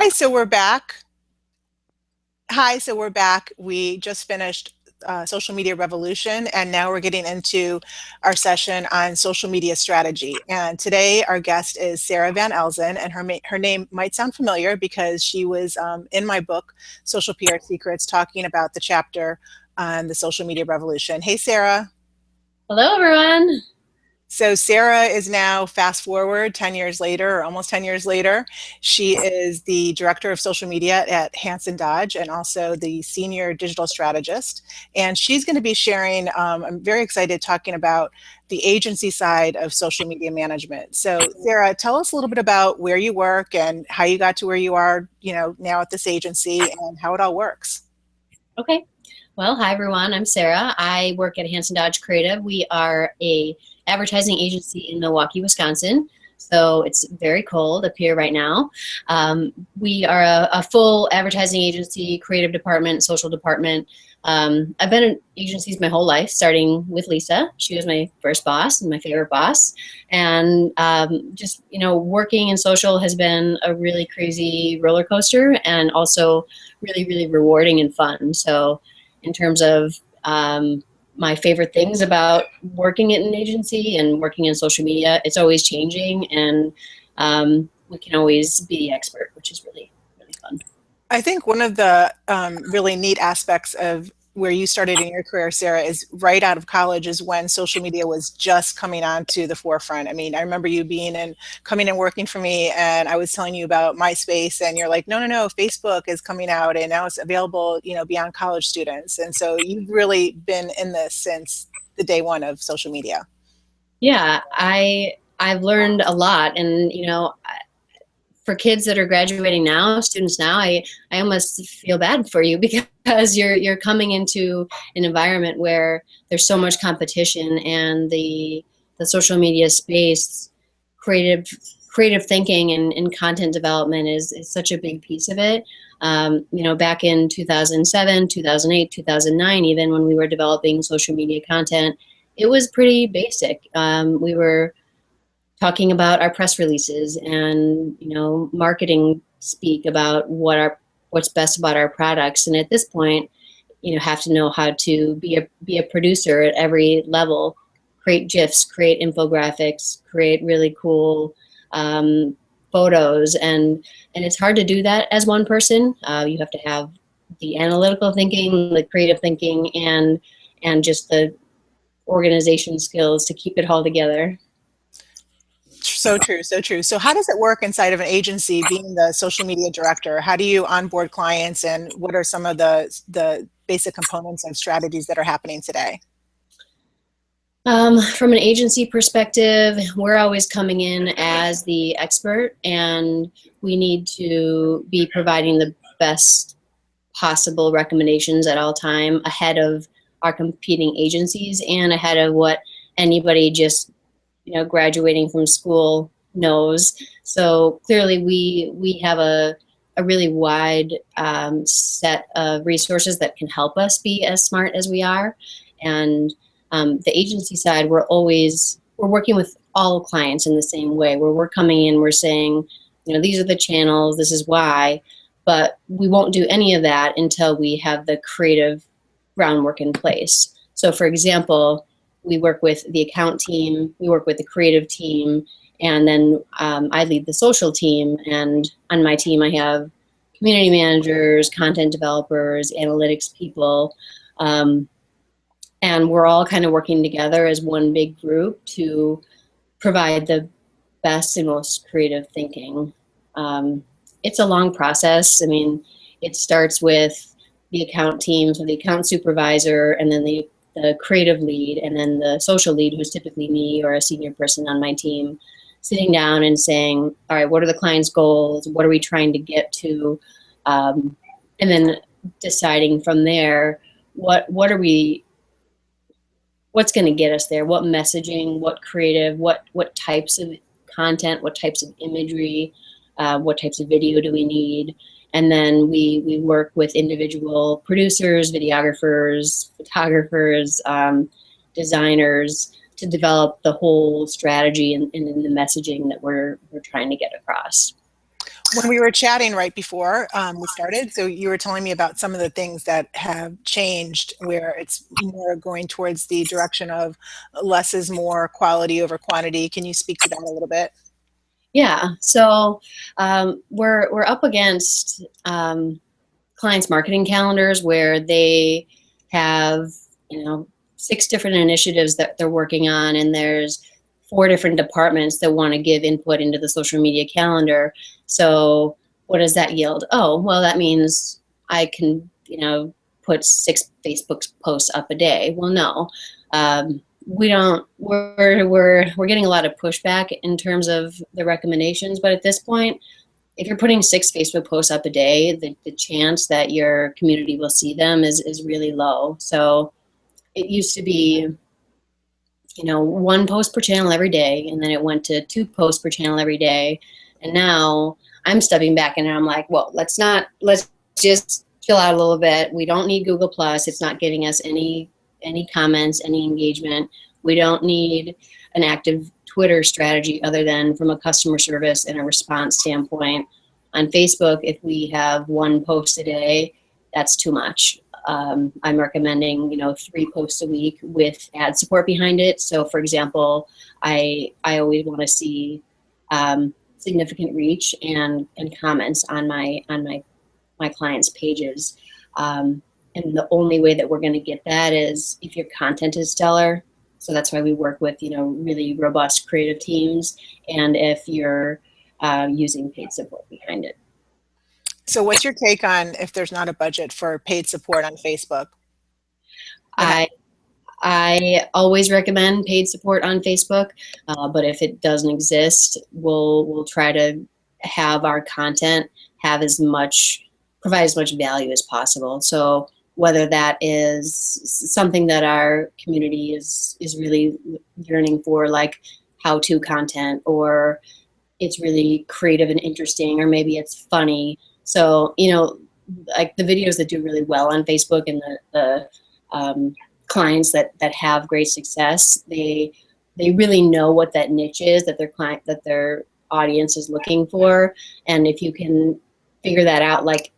Hi, so we're back. Hi, so we're back. We just finished Social Media Revolution, and now we're getting into our session on social media strategy. And today our guest is Sarah Van Elzen, and her name might sound familiar because she was in my book, Social PR Secrets, talking about the chapter on the social media revolution. Hey, Sarah. Hello, everyone. So Sarah is now, fast forward 10 years later, or almost 10 years later, she is the director of social media at Hanson Dodge and also the senior digital strategist. And she's going to be sharing, I'm very excited, talking about the agency side of social media management. So Sarah, tell us a little bit about where you work and how you got to where you are, now at this agency and how it all works. Okay. Well, hi, everyone. I'm Sarah. I work at Hanson Dodge Creative. We are a advertising agency in Milwaukee, Wisconsin. So it's very cold up here right now. We are a full advertising agency, creative department, social department. I've been in agencies my whole life, starting with Lisa. She was my first boss and my favorite boss. And just, working in social has been a really crazy roller coaster and also really, really rewarding and fun. So in terms of my favorite things about working at an agency and working in social media, it's always changing, and we can always be the expert, which is really, really fun. I think one of the really neat aspects of where you started in your career, Sarah, is right out of college is when social media was just coming onto the forefront. I mean, I remember you coming and working for me, and I was telling you about MySpace, and you're like, no, Facebook is coming out, and now it's available, beyond college students. And so you've really been in this since the day one of social media. Yeah, I've learned a lot, and for kids that are graduating now, students now, I almost feel bad for you because you're coming into an environment where there's so much competition, and the social media space, creative thinking and content development is such a big piece of it. Back in 2007, 2008, 2009, even when we were developing social media content, it was pretty basic. We were talking about our press releases and marketing speak about what's best about our products. And at this point, have to know how to be a producer at every level, create GIFs, create infographics, create really cool photos, and it's hard to do that as one person. You have to have the analytical thinking, the creative thinking, and just the organization skills to keep it all together. So true, so true. So how does it work inside of an agency being the social media director? How do you onboard clients, and what are some of the basic components and strategies that are happening today? From an agency perspective, we're always coming in as the expert, and we need to be providing the best possible recommendations at all time, ahead of our competing agencies and ahead of what anybody just graduating from school knows. So clearly we have a really wide set of resources that can help us be as smart as we are. And the agency side, we're working with all clients in the same way, where we're coming in, we're saying, these are the channels, this is why, but we won't do any of that until we have the creative groundwork in place. So for example, we work with the account team, we work with the creative team, and then I lead the social team. And on my team, I have community managers, content developers, analytics people, and we're all kind of working together as one big group to provide the best and most creative thinking. It's a long process. I mean, it starts with the account team, so the account supervisor, and then the creative lead, and then the social lead, who's typically me or a senior person on my team, sitting down and saying, all right, what are the client's goals? What are we trying to get to? And then deciding from there, what's going to get us there? What messaging, what creative, what types of content, what types of imagery, what types of video do we need? And then we work with individual producers, videographers, photographers, designers to develop the whole strategy and the messaging that we're trying to get across. When we were chatting right before we started, so you were telling me about some of the things that have changed where it's more going towards the direction of less is more, quality over quantity. Can you speak to that a little bit? Yeah, so we're up against clients' marketing calendars where they have, you know, 6 different initiatives that they're working on, and there's 4 different departments that want to give input into the social media calendar. So what does that yield? Oh, well, that means I can, put 6 Facebook posts up a day. Well, no. We don't. We're getting a lot of pushback in terms of the recommendations, but at this point, if you're putting 6 Facebook posts up a day, the chance that your community will see them is really low. So it used to be, 1 post per channel every day, and then it went to 2 posts per channel every day. And now I'm stepping back and I'm like, well, let's just chill out a little bit. We don't need Google Plus. It's not giving us any comments, any engagement. We don't need an active Twitter strategy other than from a customer service and a response standpoint. On Facebook, if we have 1 post a day, that's too much. I'm recommending, 3 posts a week with ad support behind it. So, for example, I always want to see significant reach and comments on my clients' pages. And the only way that we're going to get that is if your content is stellar. So that's why we work with, really robust creative teams, and if you're using paid support behind it. So what's your take on if there's not a budget for paid support on Facebook? I I always recommend paid support on Facebook, but if it doesn't exist, we'll try to have our content have provide as much value as possible. So whether that is something that our community is really yearning for, like how-to content, or it's really creative and interesting, or maybe it's funny. So, like the videos that do really well on Facebook and the clients that have great success, they really know what that niche is that their audience is looking for. And if you can figure that out, like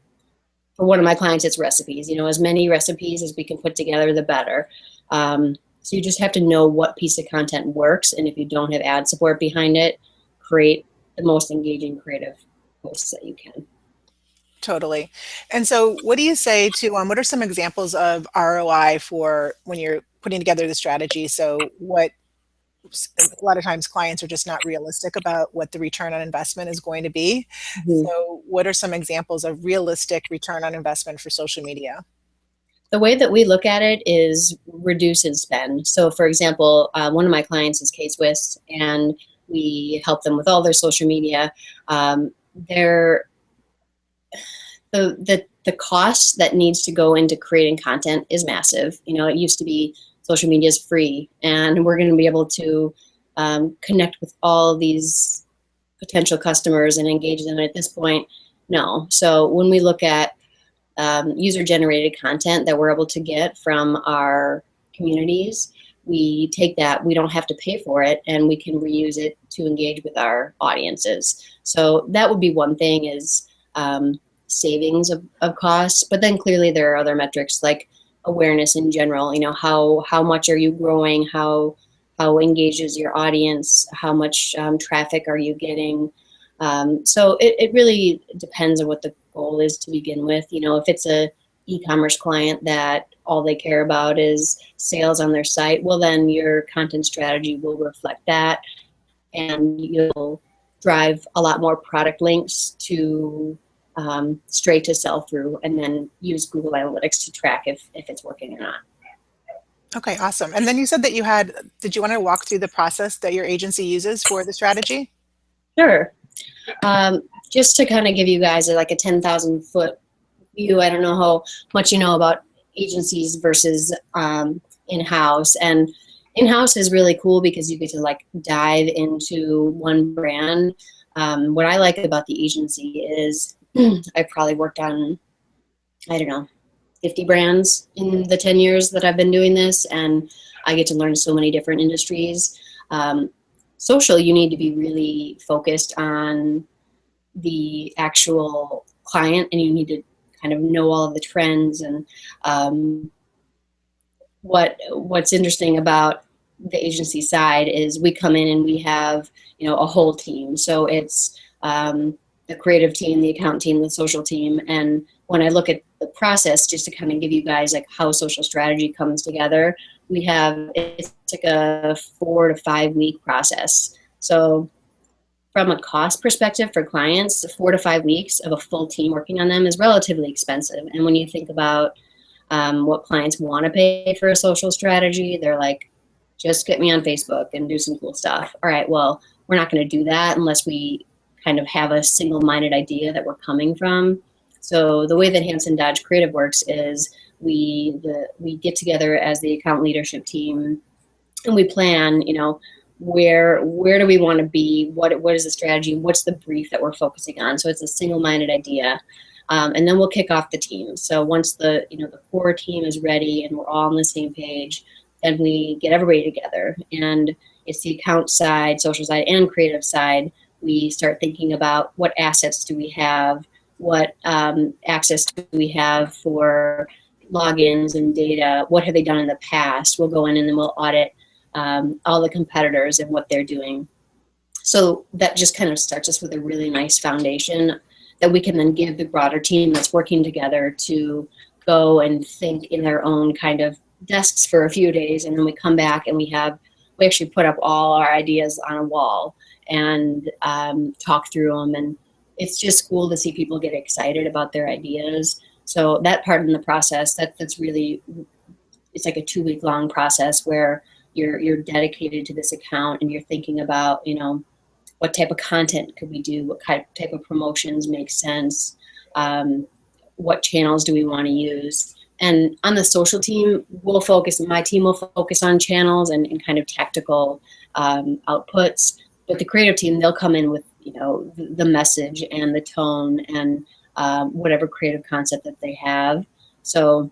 for one of my clients, it's recipes. As many recipes as we can put together, the better. So you just have to know what piece of content works, and if you don't have ad support behind it, create the most engaging creative posts that you can. Totally. And so what do you say to, what are some examples of ROI for when you're putting together the strategy? So a lot of times clients are just not realistic about what the return on investment is going to be. Mhm. So what are some examples of realistic return on investment for social media? The way that we look at it is reduce and spend. So, for example, one of my clients is K-Swiss, and we help them with all their social media. Their the cost that needs to go into creating content is massive. It used to be social media is free, and we're going to be able to connect with all these potential customers and engage them. At this point, no. So when we look at user-generated content that we're able to get from our communities, we take that, we don't have to pay for it, and we can reuse it to engage with our audiences. So that would be one thing, is savings of costs. But then clearly there are other metrics like awareness in general. How much are you growing? How engages your audience? How much traffic are you getting? So it really depends on what the goal is to begin with. If it's a e-commerce client that all they care about is sales on their site, well, then your content strategy will reflect that, and you'll drive a lot more product links to straight to sell through, and then use Google Analytics to track if it's working or not. Okay, awesome. And then you said that did you want to walk through the process that your agency uses for the strategy? Sure. Just to kind of give you guys like a 10,000 foot view, I don't know how much you know about agencies versus in-house. And in-house is really cool because you get to like dive into one brand. What I like about the agency is I've probably worked on, I don't know, 50 brands in the 10 years that I've been doing this, and I get to learn so many different industries. Social, you need to be really focused on the actual client, and you need to kind of know all of the trends. And what's interesting about the agency side is we come in and we have, you know, a whole team. So it's the creative team, the account team, the social team. And when I look at the process, just to kind of give you guys like how social strategy comes together, it's like a 4 to 5 week process. So from a cost perspective for clients, 4 to 5 weeks of a full team working on them is relatively expensive. And when you think about what clients want to pay for a social strategy, they're like, just get me on Facebook and do some cool stuff. All right, well, we're not going to do that unless we kind of have a single-minded idea that we're coming from. So the way that Hanson Dodge Creative works is we get together as the account leadership team, and we plan, you know, where do we want to be, what is the strategy, what's the brief that we're focusing on. So it's a single-minded idea. And then we'll kick off the team. So once the core team is ready and we're all on the same page, then we get everybody together. And it's the account side, social side, and creative side. We start thinking about what assets do we have, what access do we have for logins and data, what have they done in the past. We'll go in and then we'll audit all the competitors and what they're doing. So that just kind of starts us with a really nice foundation that we can then give the broader team that's working together to go and think in their own kind of desks for a few days. And then we come back and we actually put up all our ideas on a wall and talk through them. And it's just cool to see people get excited about their ideas. So that part in the process, that's really, it's like a 2-week long process where you're dedicated to this account and you're thinking about, you know, what type of content could we do? What type of promotions make sense? What channels do we want to use? And on the social team, my team will focus on channels and kind of tactical outputs. But the creative team, they'll come in with, you know, the message and the tone and whatever creative concept that they have. So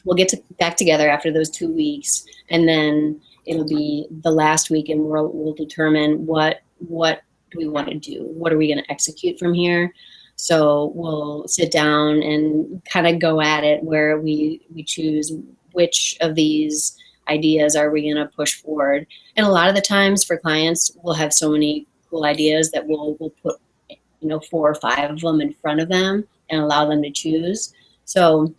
we'll get back together after those 2 weeks, and then it'll be the last week, and we'll determine what do we want to do? What are we going to execute from here? So we'll sit down and kind of go at it where we choose which of these ideas are we going to push forward. And a lot of the times for clients, we'll have so many cool ideas that we'll put, you know, 4 or 5 of them in front of them and allow them to choose. So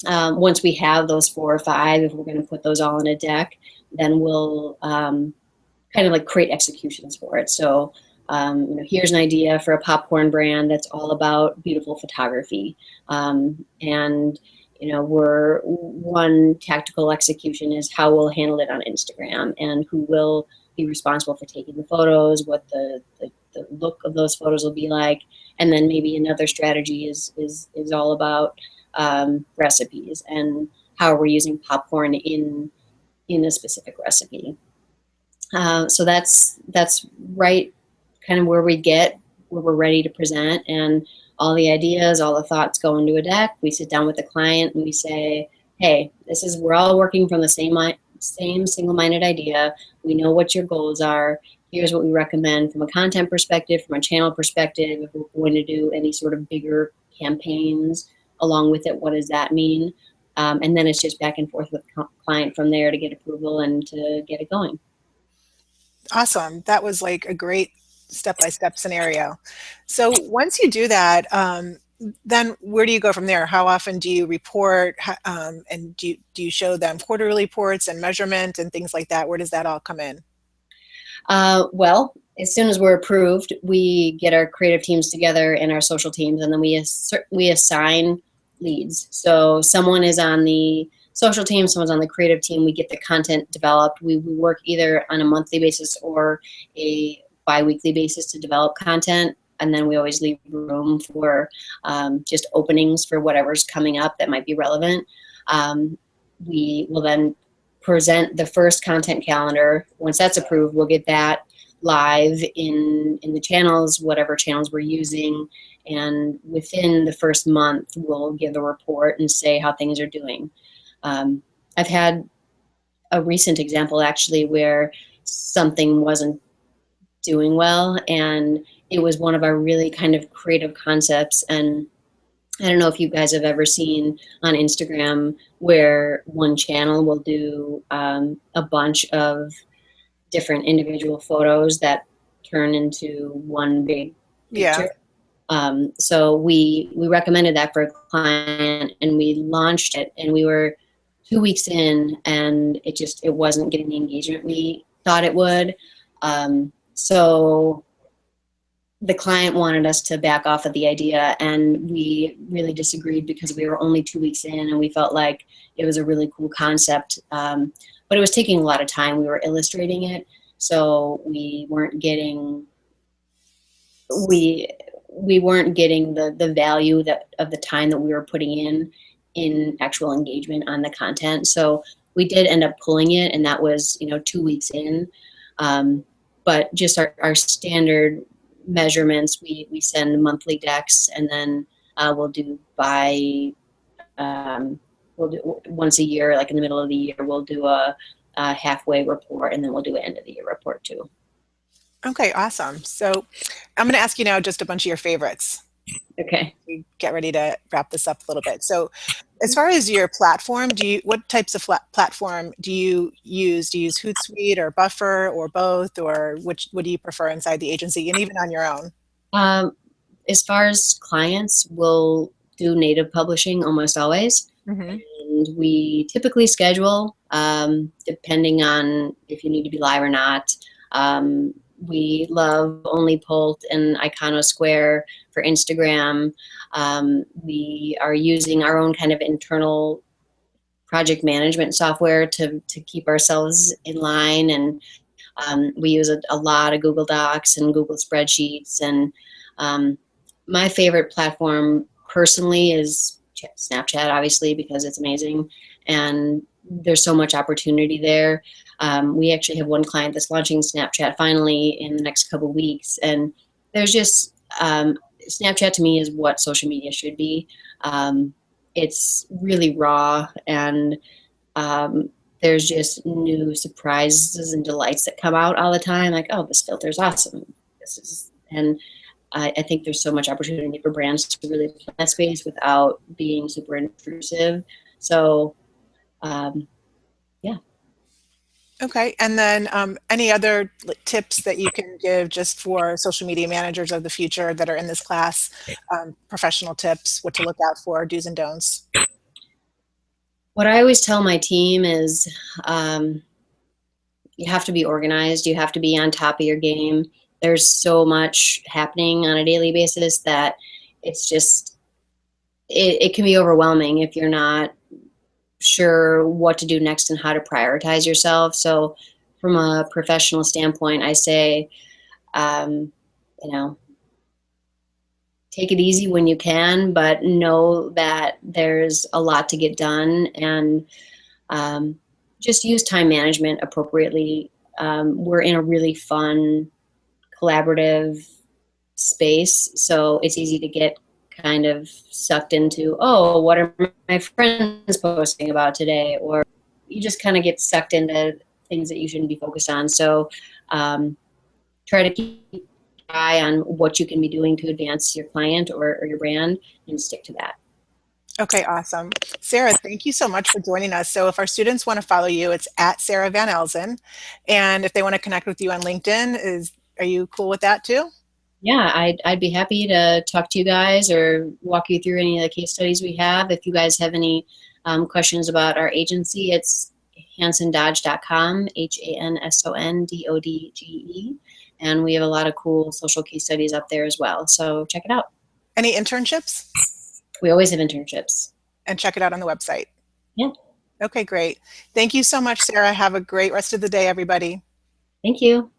once we have those 4 or 5, if we're going to put those all in a deck, then we'll kind of like create executions for it. So, you know, here's an idea for a popcorn brand that's all about beautiful photography. And, you know, one tactical execution is how we'll handle it on Instagram and who will be responsible for taking the photos, what the look of those photos will be like. And then maybe another strategy is all about recipes and how we're using popcorn in a specific recipe. So that's right kind of where we're ready to present, and all the ideas, all the thoughts go into a deck. We sit down with the client and we say, hey, we're all working from the same single-minded idea. We know what your goals are. Here's what we recommend from a content perspective, from a channel perspective. If we're going to do any sort of bigger campaigns along with it, what does that mean? And then it's just back and forth with the client from there to get approval and to get it going. Awesome. That was like a great step-by-step scenario. So once you do that, then where do you go from there? How often do you report, and do you show them quarterly reports and measurement and things like that? Where does that all come in? Well, as soon as we're approved, we get our creative teams together and our social teams, and then we assign leads. So someone is on the social team, someone's on the creative team. We get the content developed. We work either on a monthly basis or a bi-weekly basis to develop content. And then we always leave room for just openings for whatever's coming up that might be relevant. We will then present the first content calendar. Once that's approved, we'll get that live in the channels, whatever channels we're using. And within the first month, we'll give a report and say how things are doing. I've had a recent example actually where something wasn't doing well, and it was one of our really kind of creative concepts. And I don't know if you guys have ever seen on Instagram where one channel will do a bunch of different individual photos that turn into one big Yeah. picture. So we recommended that for a client, and we launched it, and we were 2 weeks in, and it wasn't getting the engagement we thought it would. So the client wanted us to back off of the idea, and we really disagreed because we were only 2 weeks in, and we felt like it was a really cool concept, but it was taking a lot of time. We were illustrating it, so we we weren't getting the value that of the time that we were putting in actual engagement on the content. So we did end up pulling it, and that was 2 weeks in. But just our standard measurements, we send monthly decks, and then we'll do we'll do once a year, like in the middle of the year, we'll do a halfway report, and then we'll do an end of the year report too. Okay, awesome. So I'm going to ask you now just a bunch of your favorites. Okay. We get ready to wrap this up a little bit. So as far as your platform, what types of platform do you use? Do you use Hootsuite or Buffer or both, or what do you prefer inside the agency and even on your own? As far as clients, we'll do native publishing almost always. Mm-hmm. And we typically schedule, depending on if you need to be live or not. We love OnlyPult and Iconosquare for Instagram. We are using our own kind of internal project management software to keep ourselves in line. And we use a lot of Google Docs and Google Spreadsheets. And my favorite platform personally is Snapchat, obviously, because it's amazing. And there's so much opportunity there. We actually have one client that's launching Snapchat finally in the next couple of weeks. And there's just, Snapchat to me is what social media should be. It's really raw, and there's just new surprises and delights that come out all the time. Like, oh, this filter is awesome. And I think there's so much opportunity for brands to really play in that space without being super intrusive. So, yeah. Okay, and then any other tips that you can give just for social media managers of the future that are in this class, professional tips, what to look out for, do's and don'ts? What I always tell my team is you have to be organized. You have to be on top of your game. There's so much happening on a daily basis that it's just, it can be overwhelming if you're not sure what to do next and how to prioritize yourself. So from a professional standpoint, I say, you know, take it easy when you can, but know that there's a lot to get done, and just use time management appropriately. We're in a really fun, collaborative space, so it's easy to get kind of sucked into, oh, what are my friends posting about today? Or you just kind of get sucked into things that you shouldn't be focused on. So try to keep an eye on what you can be doing to advance your client or your brand, and stick to that. Okay, awesome. Sarah, thank you so much for joining us. So if our students want to follow you, it's at Sarah Van Elzen. And if they want to connect with you on LinkedIn, are you cool with that too? Yeah, I'd be happy to talk to you guys or walk you through any of the case studies we have. If you guys have any questions about our agency, it's hansondodge.com, HANSONDODGE. And we have a lot of cool social case studies up there as well. So check it out. Any internships? We always have internships. And check it out on the website. Yeah. Okay, great. Thank you so much, Sarah. Have a great rest of the day, everybody. Thank you.